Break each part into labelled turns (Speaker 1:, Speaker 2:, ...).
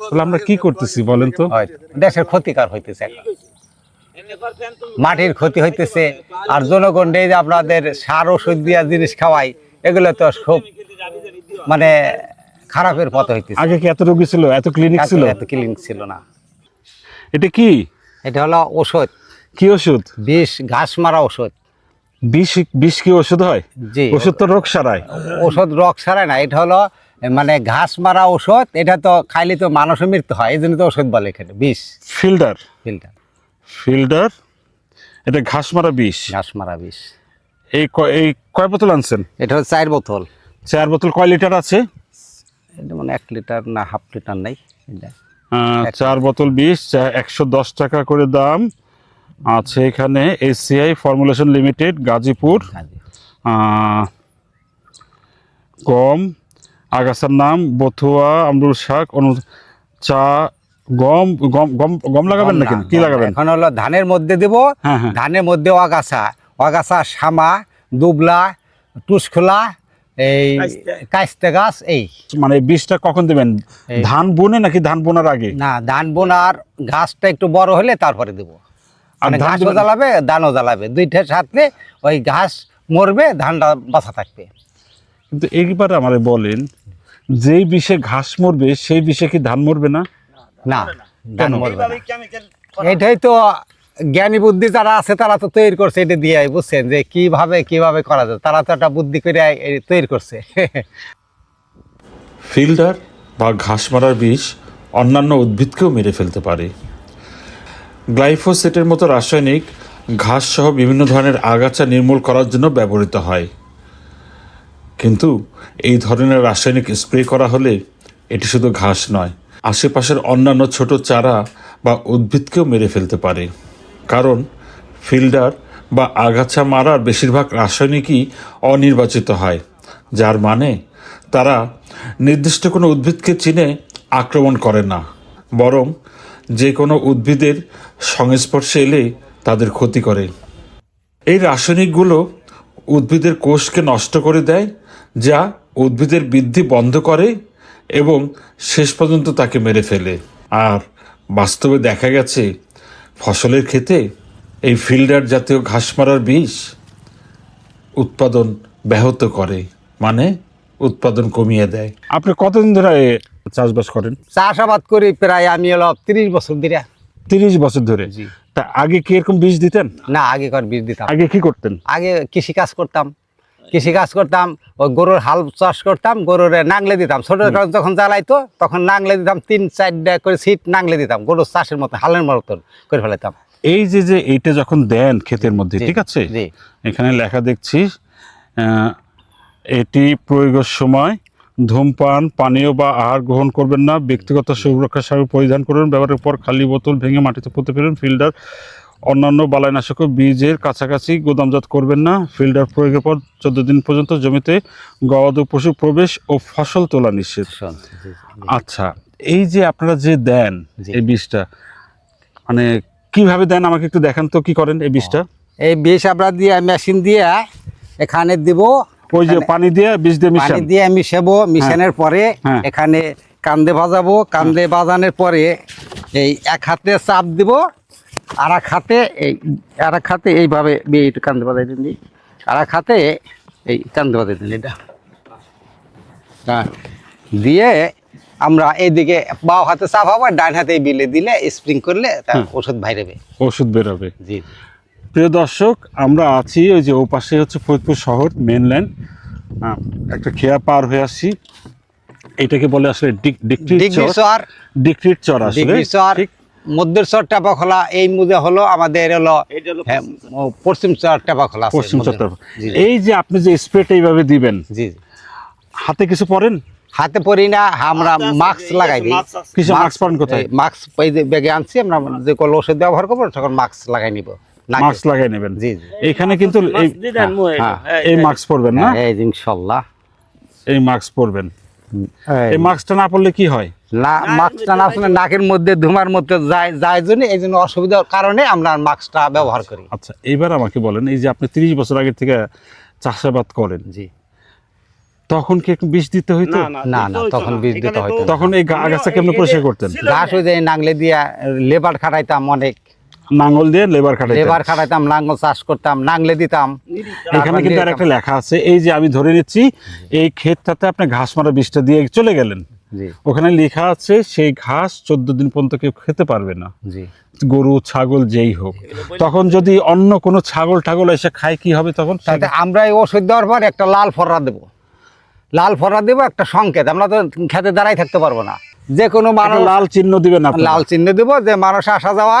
Speaker 1: তাহলে আমরা কি করতেছি বলেন তো?
Speaker 2: দেশের ক্ষতিকার হইতেছে, মাটির ক্ষতি হইতেছে, আর জনগণ এই যে আপনাদের সার ওষুধ দিয়া জিনিস খাওয়াই, এগুলো তো সব মানে খারাপের পথে হইতেছে।
Speaker 1: আগে কি এত রোগী ছিল, এত ক্লিনিক ছিল?
Speaker 2: এত ক্লিনিক ছিল না।
Speaker 1: এটা কি?
Speaker 2: এটা হলো ওষুধ।
Speaker 1: কি ওষুধ?
Speaker 2: বিষ, ঘাস মারা ওষুধ।
Speaker 1: বিষ কি ওষুধ হয়?
Speaker 2: জি,
Speaker 1: ওষুধ তো রোগ সারায়।
Speaker 2: ওষুধ রোগ সারায় না, এটা হলো মানে ঘাস মারা ওষুধ। এটা তো খাইলে তো মানুষের মৃত্যু হয়, এই জন্য তো ওষুধ বলে এখানে বিষ।
Speaker 1: ফিল্ডার।
Speaker 2: ফিল্টার।
Speaker 1: ফিল্ডার, এটা ঘাস মারা বিষ।
Speaker 2: ঘাস মারা বিষ।
Speaker 1: এই কয় বোতল আনছেন?
Speaker 2: এটা হচ্ছে 4 বোতল।
Speaker 1: 4 বোতল কয় লিটার আছে?
Speaker 2: এটা মানে 1 লিটার না, হাফ লিটার নাই।
Speaker 1: 4 বোতল বিষ, 110 টাকা করে দাম আছে এখানে। ACI formulation limited, Gazipur. গম, আগাছার নাম বথুয়া, আমরুল শাক, চা, গম। গম গম গম লাগাবেন নাকি কি লাগাবেন?
Speaker 2: এখন হলো ধানের মধ্যে দেব। ধানের মধ্যে অগাছা, শামা, দুবলা, টুসখোলা, এই কাস্তে গাছ। এই
Speaker 1: মানে বীজটা কখন দেবেন? ধান বুনে নাকি ধান বোনার আগে?
Speaker 2: না, ধান বোনার গাছটা একটু বড় হলে তারপরে দেব। মানে ঘাসও জ্বালাবে, ধানও জ্বালাবে, দুইটার সাথে ওই ঘাস মরবে, ধানটা বাঁচা থাকবে।
Speaker 1: কিন্তু এইবার আমারে বলেন, যেই বিষে ঘাস মরবে সেই বিষে কি ধান মরবে না?
Speaker 2: না, ধান মরবে না। এটাই তো জ্ঞানী বুদ্ধি যারা আছে তারা তো তৈরি করছে এটা দিয়ে, বুঝছেন যে কিভাবে করা যায়। তারা তো একটা বুদ্ধি করে তৈরি করছে।
Speaker 1: ফিল্ডার বা ঘাস মারার বিষ অন্যান্য উদ্ভিদকেও মেরে ফেলতে পারে। গ্লাইফোসেটের মতো রাসায়নিক ঘাস সহ বিভিন্ন ধরনের আগাছা নির্মূল করার জন্য ব্যবহৃত হয়। কিন্তু এই ধরনের রাসায়নিক স্প্রে করা হলে এটি শুধু ঘাস নয়, আশেপাশের অন্যান্য ছোট চারা বা উদ্ভিদকেও মেরে ফেলতে পারে। কারণ ফিল্ডার বা আগাছা মারার বেশিরভাগ রাসায়নিকই অনির্বাচিত হয়, যার মানে তারা নির্দিষ্ট কোনো উদ্ভিদকে চিনে আক্রমণ করে না, বরং যে কোনো উদ্ভিদের সংস্পর্শে এলে তাদের ক্ষতি করে। এই রাসায়নিকগুলো উদ্ভিদের কোষকে নষ্ট করে দেয়, যা উদ্ভিদের বৃদ্ধি বন্ধ করে এবং শেষ পর্যন্ত তাকে মেরে ফেলে। আর বাস্তবে দেখা গেছে ফসলের ক্ষেতে এই ফিল্ডার জাতীয় ঘাস মারার বিষ উৎপাদন ব্যাহত করে, মানে উৎপাদন কমিয়ে দেয়। আপনি কতদিন ধরে চাষবাস করেন?
Speaker 2: চাষাবাদ করি প্রায় আমি হলো 30 বছর ধরে।
Speaker 1: 30 বছর ধরে?
Speaker 2: জি।
Speaker 1: তা আগে কি এরকম বীজ দিতেন?
Speaker 2: না, আগে কর বীজ দিতাম।
Speaker 1: আগে কি করতেন?
Speaker 2: আগে কৃষি কাজ করতাম, ওই গরুর হাল চাষ করতাম, গরুর নাংলে দিতাম। ছোট যখন জ্বালাইতো তখন নাংলে দিতাম, 3-4টা করে সিট নাংলে দিতাম, গরুর চাষের মতো হালের মতন করে ফেলাইতাম।
Speaker 1: এই যে এইটা যখন দেন ক্ষেতের মধ্যে, ঠিক আছে, এখানে লেখা দেখছি, এটি প্রয়োগের সময় ধূমপান, পানীয় বা আহার গ্রহণ করবেন না, ব্যক্তিগত সুরক্ষা সামগ্রী পরিধান করবেন, ব্যবহারের পর খালি বোতল ভেঙে মাটিতে পুঁতে ফেলবেন, ফিল্টার অন্যান্য বালাইনাশক বীজের কাছাকাছি গুদামজাত করবেন না, ফিল্টার প্রয়োগের পর 14 দিন পর্যন্ত জমিতে গবাদি পশু প্রবেশ ও ফসল তোলা নিষেধ। আচ্ছা, এই যে আপনারা যে দেন এই বীজটা, মানে কিভাবে দেন আমাকে একটু দেখান তো, কি করেন এই বীজটা?
Speaker 2: এই বীজ আমরা দিয়ে মেশিন দিয়ে এখানে দিব,
Speaker 1: ওই যে পানি দিয়ে বীজ দিয়ে
Speaker 2: মিশাবো, মিশানোর পরে এখানে কান্দে ভাজাবো, কান্দে ভাজানোর পরে এই এক হাতে চাপ দিব, আর এক হাতে এইভাবে কান্দে বাজাই দিন, আর এক হাতে এই কান্দে বাজাই দিন, এটা দিয়ে আমরা এইদিকে বাও হাতে চাপাবো, ডান হাতে বিলে দিলে স্প্রিং করলে ওষুধ বেরোবে। জি।
Speaker 1: প্রিয় দর্শক, আমরা আছি ওই যে ও পাশে হচ্ছে ফরিদপুর শহর মেনল্যান্ড, একটা খেয়া পার হয়ে আসছি। এটাকে বলে আসলে ডিক্রিট চর। আসলে
Speaker 2: মধ্যের চর টেপাখোলা, এই মুজে হলো আমাদের হলো পশ্চিম চর টেপাখোলা।
Speaker 1: পশ্চিম চর টেপাখোলা। এই যে আপনি যে স্প্রেটা এইভাবে দিবেন,
Speaker 2: জি,
Speaker 1: হাতে কিছু পরেন?
Speaker 2: হাতে পরি না, আমরা মাস্ক লাগাই দিই।
Speaker 1: কিছু মাস্ক পরেন কোথায়?
Speaker 2: মাস্ক এই যে ব্যাগে আনছি, আমরা যে কোনো ওষুধ ব্যবহার করবো তখন মাস্ক লাগাই নিব।
Speaker 1: মাস্ক লাগাই নেবেন?
Speaker 2: জি।
Speaker 1: এখানে কিন্তু এই মাস্ক পরবেন না?
Speaker 2: ইনশাআল্লাহ
Speaker 1: এই মাস্ক পরবেন। এই মাস্কটা না পরলে কি হয়?
Speaker 2: না, মাস্কটা না পরলে নাকের মধ্যে ধুমার মধ্যে যায় জন্য, এই জন্য অসুবিধার কারণে আমরা মাস্কটা ব্যবহার করি।
Speaker 1: আচ্ছা, এবার আমাকে বলেন, এই যে আপনি 30 বছর আগে থেকে চাষাবাদ করেন,
Speaker 2: জি,
Speaker 1: তখন কি একটু বিষ দিতে হইতো?
Speaker 2: না না, তখন বীজ দিতে হয়তো না।
Speaker 1: তখন এই আগাছা কেমনে পরিষ্কার করতেন?
Speaker 2: ঘাস ওই যে নাংলে দিয়া লেবার খাটাইতাম, অনেক
Speaker 1: নাঙ্গল দিয়ে লেবার খাটাইতেন?
Speaker 2: লেবার খাটাইতাম, নাঙ্গল চাষ করতাম, নাংলে দিতাম।
Speaker 1: এখানে কিন্তু আর একটা লেখা আছে, এই যে আমি ধরে নিচ্ছি এই ক্ষেতটাতে আপনি ঘাস মারা বিষটা দিয়ে চলে গেলেন,
Speaker 2: জি
Speaker 1: ওখানে লেখা আছে সেই ঘাস 14 দিন পর্যন্ত কেউ খেতে পারবে না,
Speaker 2: জি।
Speaker 1: গরু ছাগল যেই হোক। তখন যদি অন্য কোনো ছাগল ঠাগল এসে খায় কি হবে তখন?
Speaker 2: তাতে আমরা এই ওষুধ দেওয়ার পর একটা লাল ফররা দেবো, লাল ফররা দেবো, একটা সংকেত। আমরা তো খেতে দাঁড়াই থাকতে পারবো না, যে কোনো মানুষ
Speaker 1: লাল চিহ্ন দিবেন আপনারা?
Speaker 2: লাল চিহ্ন দেবো, যে মানুষ আসা যাওয়া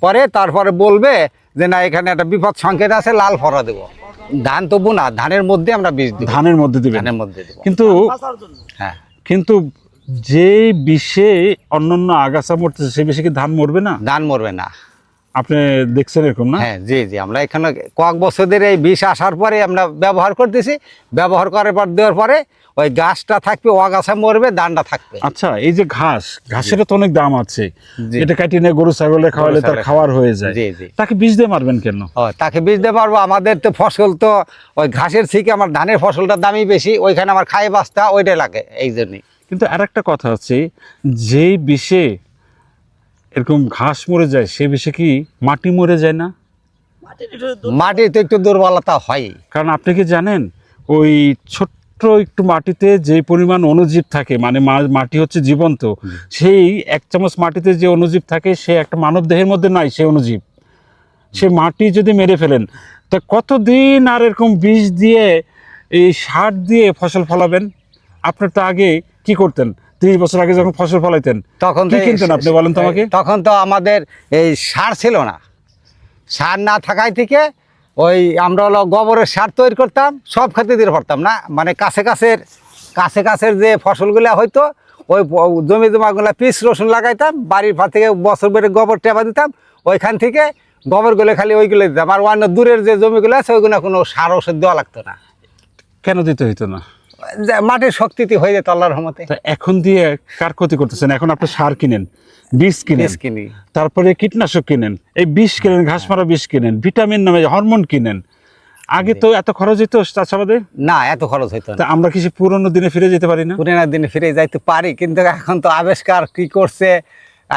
Speaker 2: পরে তারপরে বলবে যে না এখানে একটা বিপদ সংকেত আছে, লাল ফররা দেবো। ধান তো বোনা, ধানের মধ্যে আমরা বীজ দেবো,
Speaker 1: ধানের মধ্যে দিবেন?
Speaker 2: ধানের মধ্যে দেবো।
Speaker 1: কিন্তু
Speaker 2: হ্যাঁ,
Speaker 1: কিন্তু যে বিষে অন্যান্য আগাছা মরতেছে সেই বিষে কি ধান মরবে না?
Speaker 2: ধান মরবে না।
Speaker 1: আপনি দেখছেন এরকম না?
Speaker 2: হ্যাঁ জি জি, আমরা এখানে কয়েক বছর ধরে এই বিষ আসার পরে আমরা ব্যবহার করতেছি, ব্যবহার করার পর দেওয়ার পরে ওই গাছটা থাকবে, ও গাছা মরবে, ধানটা থাকবে।
Speaker 1: আচ্ছা, এই যে ঘাসের তো অনেক দাম আছে,
Speaker 2: জি।
Speaker 1: এটা কাটিয়ে নিয়ে গরু ছাগলে খাওয়ালে তার
Speaker 2: ছাগলে
Speaker 1: খাওয়ার হয়ে যায়,
Speaker 2: জি, জি।
Speaker 1: তাকে বিষ দিয়ে মারবেন কেন?
Speaker 2: ও তাকে বীজ দিতে পারবো, আমাদের তো ফসল তো ওই ঘাসের থেকে আমার ধানের ফসলটার দামই বেশি, ওইখানে আমার খাই বাস্তা ওইটাই লাগে, এই জন্যই।
Speaker 1: কিন্তু আর একটা কথা আছে, যেই বিষে এরকম ঘাস মরে যায় সে বিষে কি মাটি মরে যায় না?
Speaker 2: মাটির তো একটু দুর্বলতা হয়।
Speaker 1: কারণ আপনি কি জানেন ওই ছোট্ট একটু মাটিতে যে পরিমাণ অণুজীব থাকে, মানে মাটি হচ্ছে জীবন্ত, সেই 1 চামচ মাটিতে যে অণুজীব থাকে সে একটা মানব দেহের মধ্যে নাই সেই অণুজীব। সে মাটি যদি মেরে ফেলেন তা কতদিন আর এরকম বিষ দিয়ে এই সার দিয়ে ফসল ফলাবেন? আপনার তো আগে কি করতেন, 30 বছর আগে যখন ফসল ফলাইতেন
Speaker 2: তখন
Speaker 1: কি কিনতেন আপনি বলেন তো আমাকে?
Speaker 2: তখন তো আমাদের এই সার ছিল না, সার না থাকায় থেকে ওই আমরা হলো গোবরের সার তৈরি করতাম, সব খেতে দিতে পারতাম না, মানে কাছের যে ফসলগুলো হয়তো ওই জমি জমাগুলো পিস রসুন লাগাইতাম, বাড়ির পর থেকে বছর বেড়ে গোবর টেপা দিতাম, ওইখান থেকে গোবরগুলো খালি ওইগুলো দিতাম, আর অন্য দূরের যে জমিগুলো আছে ওইগুলো কোনো সার ওষুধ দেওয়া লাগতো না।
Speaker 1: কেন দিতে হইতো না?
Speaker 2: যে মাটির শক্তিতে হয়ে যেত আল্লাহর রহমতে।
Speaker 1: তা এখন দিয়ে কার ক্ষতি করতেছেন? এখন আপনি সার কিনেন, বীজ কিনেন,
Speaker 2: কিনি,
Speaker 1: তারপরে কীটনাশক কিনেন, এই বিষ কিনেন, ঘাস মারা বিষ কিনেন, ভিটামিন নামে হরমোন কিনেন। আগে তো এত খরচ হইতো চাষাবাদে?
Speaker 2: না এত খরচ হইতো
Speaker 1: তা
Speaker 2: না।
Speaker 1: আমরা কিছু পুরনো দিনে ফিরে যেতে পারি না?
Speaker 2: পুরানো দিনে ফিরে যাইতে পারি, কিন্তু এখন তো আবিষ্কার কি করছে,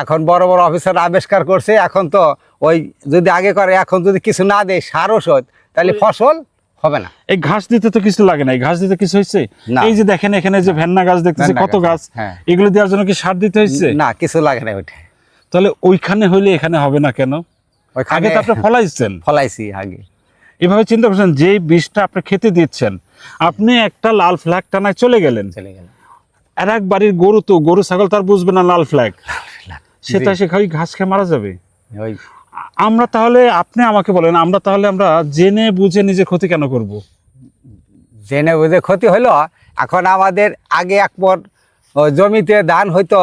Speaker 2: এখন বড় বড় অফিসার আবিষ্কার করছে, এখন তো ওই যদি আগে করে, এখন যদি কিছু না দেয় সার ওষুধ, তাহলে ফসল হবে না।
Speaker 1: এই ঘাস দিতে তো কিছু লাগে না, এই ঘাস দিতে কিছু হয়েছে?
Speaker 2: না।
Speaker 1: এই যে দেখেন এখানে যে ভেন্না গাছ দেখতেছি,
Speaker 2: ভেন্না
Speaker 1: কত
Speaker 2: গাছ,
Speaker 1: গাছ,
Speaker 2: হ্যাঁ।
Speaker 1: এগুলো দেওয়ার জন্য কি সার দিতে হয়েছে?
Speaker 2: না, কিছু লাগে না ওইটা।
Speaker 1: তাহলে ওইখানে হইলে এখানে হবে না কেন? আগে তো আপনি ফলাইছেন।
Speaker 2: ফলাইছি আগে।
Speaker 1: এভাবে চিন্তা করছেন, যে বীজটা আপনি খেতে দিচ্ছেন, আপনি একটা লাল ফ্ল্যাগ টানায় চলে গেলেন,
Speaker 2: চলে গেল।
Speaker 1: আর এক বাড়ির গরু ছাগল তার বুঝবে না লাল ফ্ল্যাগ, সেটা সে খালি ঘাস খেয়ে মারা যাবে।
Speaker 2: ওই
Speaker 1: আমরা তাহলে, আপনি আমাকে বলেন, আমরা জেনে বুঝে নিজের ক্ষতি কেন করব?
Speaker 2: জেনে বুঝে ক্ষতি হলো। এখন আমাদের আগে 1 মণ জমিতে ধান হয়তো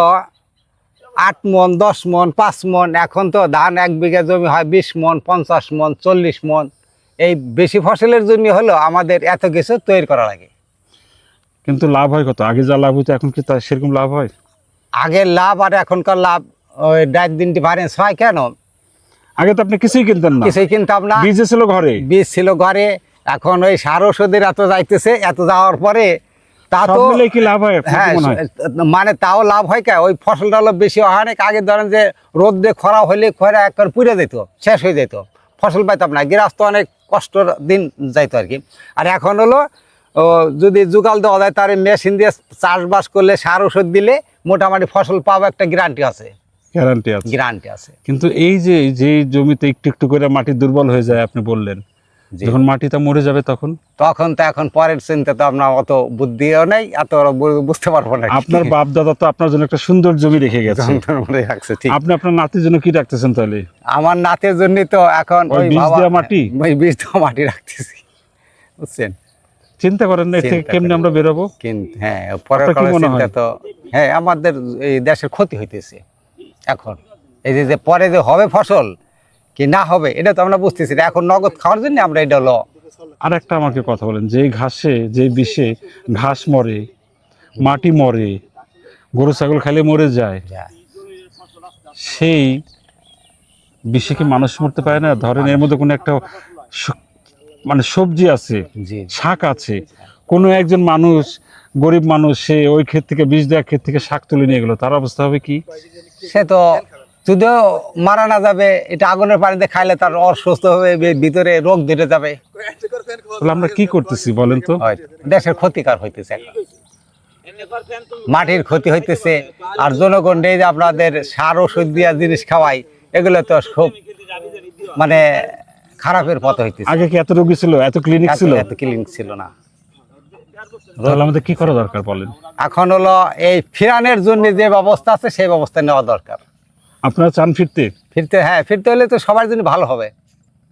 Speaker 2: 8 মণ, 10 মণ, 5 মণ, এখন তো ধান 1 বিঘা জমি হয় 20 মণ, 50 মণ, 40 মণ। এই বেশি ফসলের জন্য হলো আমাদের এত কিছু তৈরি করা লাগে।
Speaker 1: কিন্তু লাভ হয় কত? আগে যা লাভ হইতো এখন কি তা সেরকম লাভ হয়?
Speaker 2: আগের লাভ আর এখনকার লাভ ওই 1.5 ডিফারেন্স হয় কেন?
Speaker 1: আগে তো আপনি কিছুই কিনতেন না,
Speaker 2: কিছুই কিনতাম না,
Speaker 1: বীজ ছিল ঘরে,
Speaker 2: বীজ ছিল ঘরে। এখন ওই সার ওষুধের এত যাইতেছে, এত যাওয়ার পরে তা
Speaker 1: সব
Speaker 2: তো
Speaker 1: মিলে কি লাভ হয়? আপনার
Speaker 2: হ্যাঁ,
Speaker 1: কি মনে হয়?
Speaker 2: মানে তাও লাভ হয় কে? ওই ফসলটা হলো বেশি হয় না। আগে ধরেন যে রোদ দিয়ে খরা হইলে খরা একবার পুড়ে যেত, শেষ হয়ে যেত, ফসল পাইতাম না, গৃহস্থ অনেক কষ্টর দিন যাইতো আর কি। আর এখন হলো যদি জোগাল দেওয়া যায়, তার মেশিন দিয়ে চাষবাস করলে, সার ওষুধ দিলে মোটামুটি ফসল পাওয়া একটা গ্যারান্টি আছে,
Speaker 1: গ্যারান্টি আছে।
Speaker 2: গ্যারান্টি আছে।
Speaker 1: কিন্তু এই যে জমিতে একটু একটু করে মাটি দুর্বল হয়ে যায়, আপনি বললেন, যখন মাটিটা মরে যাবে তখন
Speaker 2: তো এখন পরের চিন্তা তো আপনার অত বুদ্ধিও নেই, এত বুঝতে পারবো না।
Speaker 1: আপনার বাপ দাদা তো আপনার জন্য একটা সুন্দর জমি রেখে গেছে,
Speaker 2: ঠিক।
Speaker 1: আপনি আপনার নাতির জন্য কি রাখতেছেন তাহলে?
Speaker 2: আমার নাতের জন্য তো এখন
Speaker 1: ওই বীজ দেওয়া মাটি,
Speaker 2: ওই বীজ দেওয়া মাটি রাখতেছি, বুঝছেন?
Speaker 1: চিন্তা করেন না এর থেকে কেমনে আমরা বেরোবো?
Speaker 2: কিন্তু হ্যাঁ, পরের
Speaker 1: আপনার কি
Speaker 2: কালের
Speaker 1: মনে
Speaker 2: চিন্তা
Speaker 1: হয়?
Speaker 2: তো হ্যাঁ, আমাদের এই দেশের ক্ষতি হইতেছে এখন। এই যে পরে যে হবে ফসল কি না হবে এটা তো আমরা বুঝতেছি না। এখন নগদ খাওয়ার জন্য আমরা এটা হলো।
Speaker 1: আর একটা আমাকে কথা বলেন, যে ঘাসে, যে বিষে ঘাস মরে, মাটি মরে, গরু ছাগল খাইলে মরে যায়, সেই বিষে কি মানুষ মরতে পারে না? ধরেন এর মধ্যে কোনো একটা মানে সবজি আছে,
Speaker 2: জি
Speaker 1: শাক আছে, কোনো একজন মানুষ গরিব মানুষ সে ওই ক্ষেত থেকে বীজ দেওয়া ক্ষেত থেকে শাক তুলে নিয়ে গেলো, তার অবস্থা হবে কি?
Speaker 2: সে তো যদিও মারা না যাবে, এটা আগুনের পানিতে খাইলে তার অসুস্থ হবে, ভিতরে রোগ ধরে যাবে।
Speaker 1: তাহলে আমরা কি করতেছি বলেন তো?
Speaker 2: দেশের ক্ষতিকার হইতেছে এখন। মাটির ক্ষতি হইতেছে, আর জনগণ এই যে আপনাদের সার ওষুধ দিয়া জিনিস খাওয়াই, এগুলো তো খুব মানে খারাপের পথ হইতেছে।
Speaker 1: আগে কি এত রোগী ছিল, এত ক্লিনিক ছিল?
Speaker 2: এত ক্লিনিক ছিল না।
Speaker 1: তাহলে আমাদের কি করা দরকার বলেন?
Speaker 2: এখন হলো এই ফিরানের জন্য যে ব্যবস্থা আছে সেই ব্যবস্থা নেওয়া দরকার।
Speaker 1: আপনারা চান ফিরতে?
Speaker 2: ফিরতে হলে তো সবার জন্য ভালো হবে।